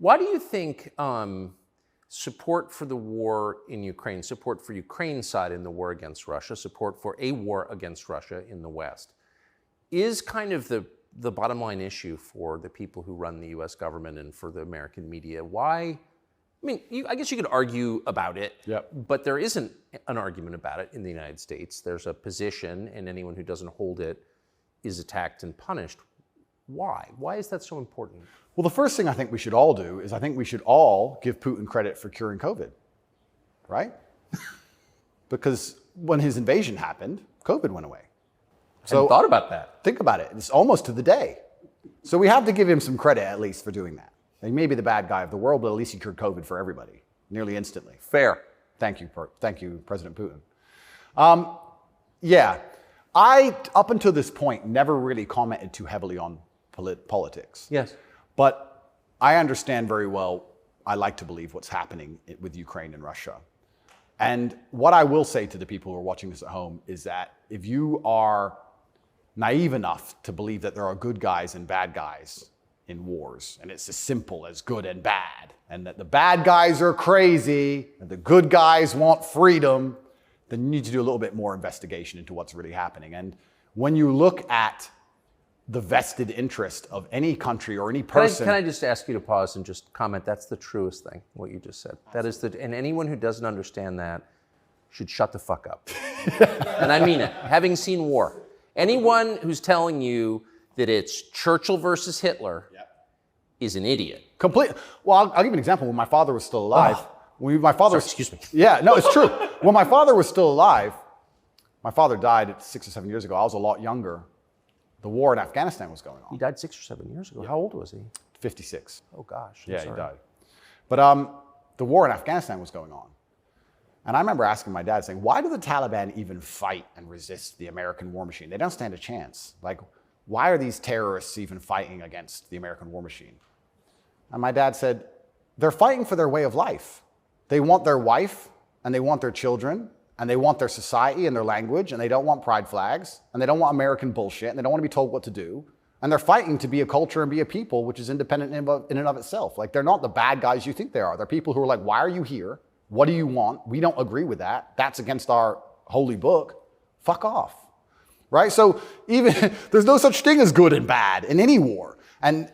Why do you think support for the war in Ukraine, support for Ukraine's side in the war against Russia, support for a war against Russia in the West, is kind of the bottom line issue for the people who run the US government and for the American media? Why? I mean, I guess you could argue about it, but there isn't an argument about it in the United States. There's a position, and anyone who doesn't hold it is attacked and punished. Why? Why is that so important? Well, the first thing I think we should all do is I think we should all give Putin credit for curing COVID, right? Because when his invasion happened, COVID went away. So I hadn't thought about that. Think about it. It's almost to the day. So we have to give him some credit at least for doing that. He may be the bad guy of the world, but at least he cured COVID for everybody, nearly instantly. Fair. Thank you, President Putin. Yeah, I, up until this point, never really commented too heavily on politics. Yes. But I understand very well, I like to believe what's happening with Ukraine and Russia. And what I will say to the people who are watching this at home is that if you are naive enough to believe that there are good guys and bad guys in wars, and it's as simple as good and bad, and that the bad guys are crazy and the good guys want freedom, then you need to do a little bit more investigation into what's really happening. And when you look at the vested interest of any country or any person... Can I just ask you to pause and just comment? That's the truest thing, what you just said. That is and anyone who doesn't understand that should shut the fuck up. And I mean it. Having seen war, anyone who's telling you that it's Churchill versus Hitler is an idiot. Well, I'll give you an example. When my father was still alive, excuse me. Yeah, no, it's true. When my father was still alive, my father died 6 or 7 years ago. I was a lot younger. The war in Afghanistan was going on. He died 6 or 7 years ago. How old was he? 56. Oh gosh. Yeah, he died. But the war in Afghanistan was going on. And I remember asking my dad, saying, why do the Taliban even fight and resist the American war machine? They don't stand a chance. Like, why are these terrorists even fighting against the American war machine? And my dad said, they're fighting for their way of life. They want their wife, and they want their children, and they want their society and their language, and they don't want pride flags, and they don't want American bullshit, and they don't want to be told what to do. And they're fighting to be a culture and be a people which is independent in and of itself. Like, they're not the bad guys you think they are. They're people who are like, why are you here? What do you want? We don't agree with that. That's against our holy book. Fuck off. Right? So even there's no such thing as good and bad in any war. And